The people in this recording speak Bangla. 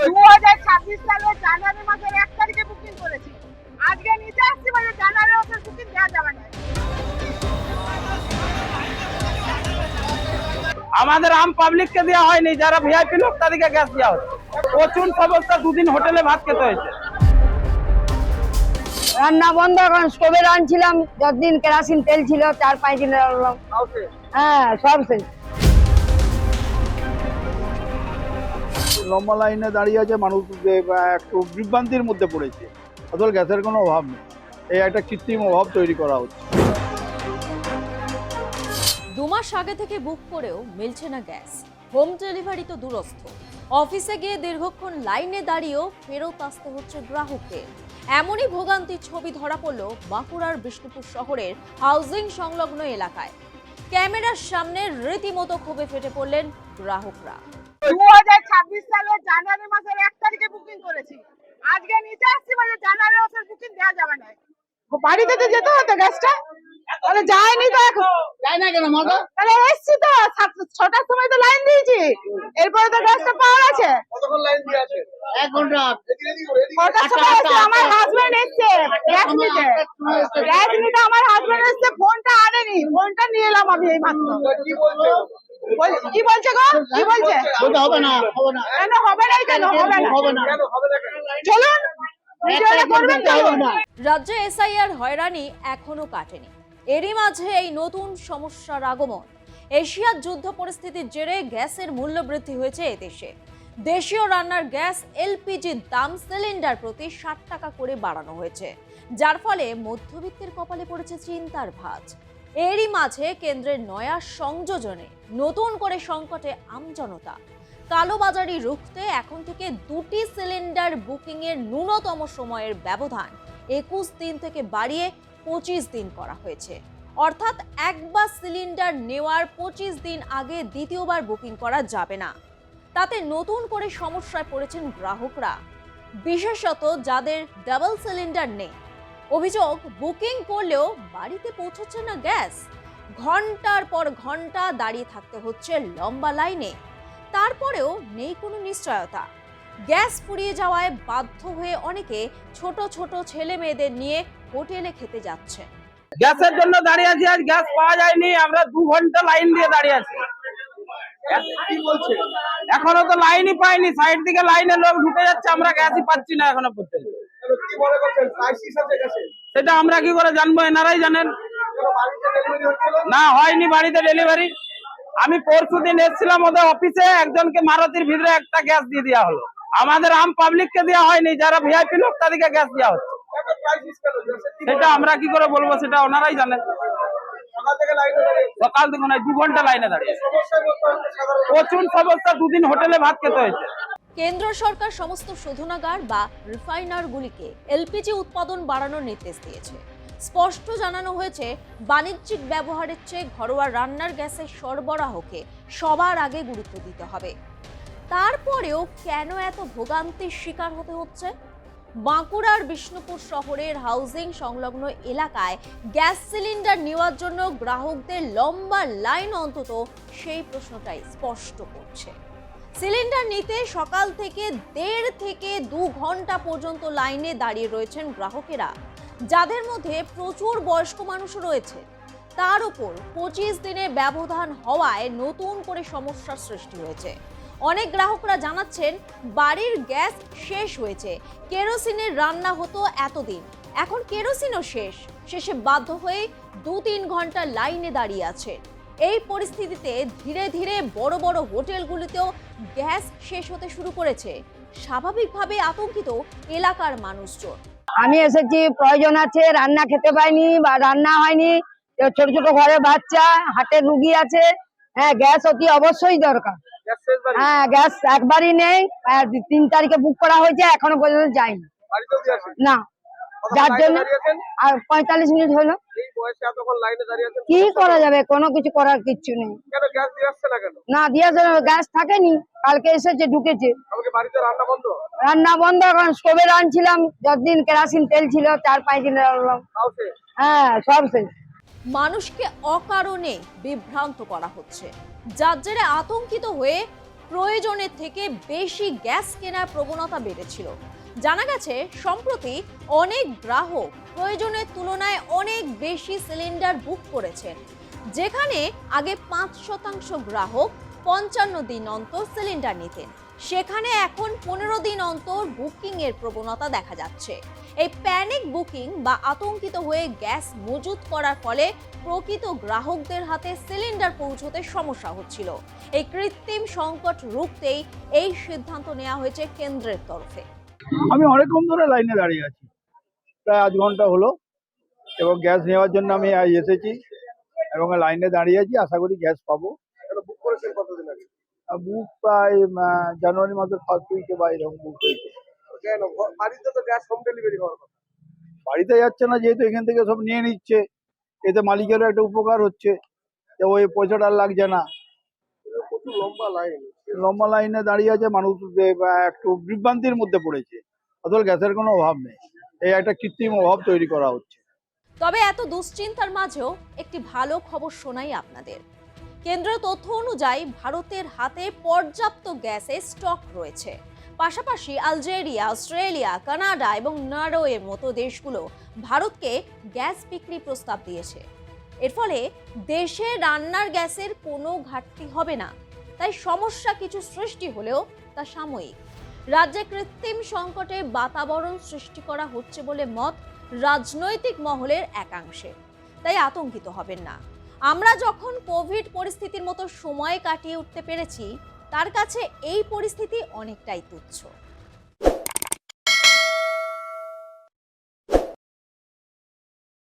2026 সালের জানুয়ারি মাসের 1 তারিখে বুকিং করেছি। আজকে নিতে আসছি মানে জানুয়ারি মাসের বুকিং দেওয়া যাবে না। আমাদের আম পাবলিককে দেওয়া হয়নি, যারা ভিআইপি লোক তাদেরকে গ্যাস দেওয়া হচ্ছে। প্রচুর সমস্যা, দুদিন হোটেলে ভাত খেতে হয়েছে। রান্না বন্ধ, এখন স্টোভে রান্নছিলাম, যতদিন কেরাসিন তেল ছিল 4-5 দিন রান্নলাম। হ্যাঁ, সব শেষ। লম্বা লাইনে দাঁড়িয়ে আছে মানুষ, একটু বিভ্রান্তির মধ্যে পড়েছে। আসলে গ্যাসের কোনো অভাব নেই, এই একটা কৃত্রিম অভাব তৈরি করা হচ্ছে। 2 মাস আগে থেকে বুক করেও মিলছে না গ্যাস। হোম ডেলিভারি তো দূরস্থ, অফিসে গিয়ে দীর্ঘক্ষণ লাইনে দাঁড়িয়েও ফেরত আসতে হচ্ছে গ্রাহকদের। এমনই ভোগান্তির ছবি ধরা পড়ল বাঁকুড়ার বিষ্ণুপুর শহরের হাউজিং সংলগ্ন এলাকায়। ক্যামেরার সামনে রীতিমতো ক্ষোভে ফেটে পড়লেন গ্রাহকরা। 2026 সালের জানুয়ারি মাসের 1 তারিখে বুকিং করেছি। আজকে নিতে আসছি মানে জানুয়ারি মাসের বুকিং দেওয়া যাবে না। বাড়িতে তো যেতে হতো গ্যাসটা, তাহলে যায়নি তো এখন। যাই না কেন মাগো? তাহলে এসছি তো 6টার সময় তো লাইন দিয়েছি, এরপরে তো গ্যাসটা পাওয়া গেছে। কতক্ষণ লাইন দিয়ে আছে? 1 ঘন্টা। কটার সময় এসছে? আমার হাজবেন্ড এসছে গ্যাস নিতে। গ্যাস নিতে আমার হাজবেন্ড এসছে, ফোনটা আনেনি, ফোনটা নিয়ে এলাম আমি এই মাত্র। কি বলছো? কি বলছে গো? কি বলছে? বলতে হবে না, হবে না। কেন হবে না? কেন হবে না? হবে না। কেন হবে না কেন? চলুন ভিডিওটা করবেন, চলুন। রাজ্যে এসআইআর হয়রানি এখনো কাটেনি। এরই মাঝে এই নতুন সমস্যার আগমন। এশিয়ার যুদ্ধ পরিস্থিতির জেরে গ্যাসের মূল্য বৃদ্ধি হয়েছে এদেশে। দেশীয় রান্নার গ্যাস এলপিজির দাম সিলিন্ডার প্রতি 60 টাকা করে বাড়ানো হয়েছে, যার ফলে মধ্যবিত্তের কপালে পড়েছে চিন্তার ভাঁজ। এরই মাঝে কেন্দ্রের নয়া সংযোজনে নতুন করে সংকটে আমজনতা। কালোবাজারি রুখতে এখন থেকে 2টি সিলিন্ডার বুকিংয়ের ন্যূনতম সময়ের ব্যবধান 21 দিন থেকে বাড়িয়ে 25 দিন করা হয়েছে। অর্থাৎ একবার সিলিন্ডার নেওয়ার 25 দিন আগে দ্বিতীয়বার বুকিং করা যাবে না। তাতে নতুন করে সমস্যায় পড়েছেন গ্রাহকরা, বিশেষত যাদের ডাবল সিলিন্ডার নেই। অভিযোগ, বুকিং করলেও বাড়িতে পৌঁছচ্ছে না গ্যাস। ঘন্টার পর ঘন্টা দাঁড়িয়ে থাকতে হচ্ছে লম্বা লাইনে। তারপরেও নেই কোনো নিশ্চয়তা। গ্যাস ফুরিয়ে যাওয়ায় বাধ্য হয়ে অনেকে ছোট ছোট ছেলে মেয়েদের নিয়ে হোটেলে খেতে যাচ্ছে। গ্যাসের জন্য দাঁড়িয়ে আছি, আজ গ্যাস পাওয়া যায়নি, আমরা 2 ঘন্টা লাইন দিয়ে দাঁড়িয়ে আছি। কি বলছে? এখনো তো লাইনই পাইনি, সাইড থেকে লাইনে লোক ঢুকে যাচ্ছে, আমরা গ্যাসই পাচ্ছি না এখনো পর্যন্ত। কি মনে করছেন ক্রাইসিস আছে গ্যাসে? সেটা আমরা কি করে জানবো, এনারাই জানেন। বাড়িতে ডেলিভারি হচ্ছিল না, হয়নি বাড়িতে ডেলিভারি। আমি পরশুদিন এসেছিলাম ওদের অফিসে, একজনকে মারুতির ভিতরে একটা গ্যাস দিয়ে দেওয়া হলো। আমাদের আম পাবলিককে দেওয়া হয়নি, যারা ভিআইপি লোক তাদেরকে গ্যাস দেওয়া হচ্ছে। এত ক্রাইসিস কেন? গ্যাসের কি সেটা আমরা কি করে বলবো, সেটা ওনারাই জানেন। সকাল থেকে লাইনে দাঁড়িয়ে সকাল থেকে নয়, 2 ঘন্টা লাইনে দাঁড়িয়ে। সমস্যায় পড়তে হচ্ছে সাধারণ প্রচুর সমস্যা, দুদিন হোটেলে ভাত খেতে হয়েছে। কেন্দ্র সরকার সমস্ত শোধনাগার বা রিফাইনারগুলিকে এলপিজি উৎপাদন বাড়ানোর নির্দেশ দিয়েছে। স্পষ্ট জানানো হয়েছে, বাণিজ্যিক ব্যবহারের চেয়ে ঘরোয়া রান্নার গ্যাসের সরবরাহকে সবার আগে গুরুত্ব দিতে হবে। তারপরেও কেন এত ভোগান্তির শিকার হতে হচ্ছে? বাঁকুড়ার বিষ্ণুপুর শহরের হাউজিং সংলগ্ন এলাকায় গ্যাস সিলিন্ডার নেওয়ার জন্য গ্রাহকদের লম্বা লাইন অন্তত সেই প্রশ্নটাই স্পষ্ট করছে। সিলিন্ডার নিতে সকাল থেকে 1.5 থেকে 2 ঘন্টা পর্যন্ত লাইনে দাঁড়িয়ে রয়েছেন গ্রাহকেরা, যাদের মধ্যে প্রচুর বয়স্ক মানুষ রয়েছে। তার উপর 25 দিনের ব্যবধান হওয়ায় নতুন করে সমস্যার সৃষ্টি হয়েছে। অনেক গ্রাহকরা জানাচ্ছেন, বাড়ির গ্যাস শেষ হয়েছে, কেরোসিনের রান্না হতো এতদিন, এখন কেরোসিনও শেষে বাধ্য হয়ে 2-3 ঘন্টা লাইনে দাঁড়িয়ে আছে। এই পরিস্থিতিতে ধীরে ধীরে বড় বড় হোটেলগুলিতেও গ্যাস শেষ হতে শুরু করেছে। স্বাভাবিকভাবে আতঙ্কিত এলাকার মানুষজন। আমি এসেছি, প্রয়োজন আছে, রান্না খেতে পাইনি বা রান্না হয়নি, ছোট ছোট ঘরে বাচ্চা, হাটের রুগী আছে। হ্যাঁ, গ্যাস অতি অবশ্যই দরকার। গ্যাস শেষ বাড়ি হ্যাঁ, গ্যাস একবারই নেই, 3 তারিখে বুক করা হয়েছে, এখনো পর্যন্ত যায়নি। বাড়িতেও দিয়ে আসেন? না, কতক্ষণ যার লাইনে জন্য দাঁড়িয়ে আছেন? আর 45 মিনিট হলো। এই বয়সে এতক্ষণ লাইনে দাঁড়িয়ে আছেন? কি করা যাবে, কোনো কিছু করার কিচ্ছু নেই। কেন গ্যাস দিয়ে আসছে না কেন? না, গ্যাস থাকেনি, কালকে এসেছে, ঢুকেছে। আমাকে বাড়িতে রান্না বন্ধ? রান্না বন্ধ, এখন স্টোভে রান্নছিলাম, যতদিন কেরাসিন তেল ছিল 4-5 দিন রান্নলাম। তাও শেষ? হ্যাঁ, সব শেষ। মানুষকে অকারণে বিভ্রান্ত করা হচ্ছে, যার জেরে আতঙ্কিত হয়ে প্রয়োজনের থেকে বেশি গ্যাস কেনার প্রবণতা বেড়েছিল। জানা গেছে সম্প্রতি অনেক গ্রাহক প্রয়োজনের তুলনায় অনেক বেশি সিলিন্ডার বুক করেছেন, যেখানে আগে ৫% গ্রাহক ৫৫ দিন অন্তর সিলিন্ডার নিতেন, সেখানে এখন ১৫ দিন অন্তর বুকিং এর প্রবণতা দেখা যাচ্ছে। এই প্যানিক বুকিং বা আতঙ্কিত হয়ে গ্যাস মজুত করার ফলে প্রকৃত গ্রাহকদের হাতে সিলিন্ডার পৌঁছতে সমস্যা হচ্ছিল। এই কৃত্রিম সংকট রুখতেই এই সিদ্ধান্ত নেওয়া হয়েছে কেন্দ্রের তরফে। আমি অনেকক্ষণ ধরে লাইনে দাঁড়িয়ে আছি, প্রায় ৮ ঘন্টা হলো, এবং গ্যাস নেওয়ার জন্য আমি আজ এসেছি এবং লাইনে দাঁড়িয়ে আছি। আশা করি গ্যাস পাবো। বুক করেছেন কতদিন আগে? বুক প্রায় জানুয়ারি মাসের ফার্স্ট উইকে বা এরকম বুক হয়েছে। বাড়িতে তো গ্যাস হোম ডেলিভারি হওয়ার কথা। বাড়িতে যাচ্ছে না, যেহেতু এখান থেকে সব নিয়ে নিচ্ছে, এতে মালিকেরও একটা উপকার হচ্ছে, যে ওই পয়সাটা আর লাগছে না। প্রচুর লম্বা লাইনে দাঁড়িয়ে আছে মানুষ, একটু বিভ্রান্তির মধ্যে পড়েছে। আসলে গ্যাসের কোনো অভাব নেই, এই একটা কৃত্রিম অভাব তৈরি করা হচ্ছে। তবে এত দুশ্চিন্তার মাঝেও একটি ভালো খবর শোনাই আপনাদের। কেন্দ্রীয় তথ্য অনুযায়ী ভারতের হাতে পর্যাপ্ত গ্যাসের স্টক রয়েছে। পাশাপাশি আলজেরিয়া, অস্ট্রেলিয়া, কানাডা এবং নরওয়ের মতো দেশগুলো ভারতকে গ্যাস বিক্রি প্রস্তাব দিয়েছে। এর ফলে দেশে রান্নার গ্যাসের কোনো ঘাটতি হবে না। তাই সমস্যা কিছু সৃষ্টি হলেও তা সাময়িক। রাজ্যে কৃত্রিম সংকটে বাতাবরণ সৃষ্টি করা হচ্ছে বলে মত রাজনৈতিক মহলের একাংশে। তাই আতঙ্কিত হবেন না। আমরা যখন কোভিড পরিস্থিতির মতো সময় কাটিয়ে উঠতে পেরেছি, তার কাছে এই পরিস্থিতি অনেকটাই তুচ্ছ।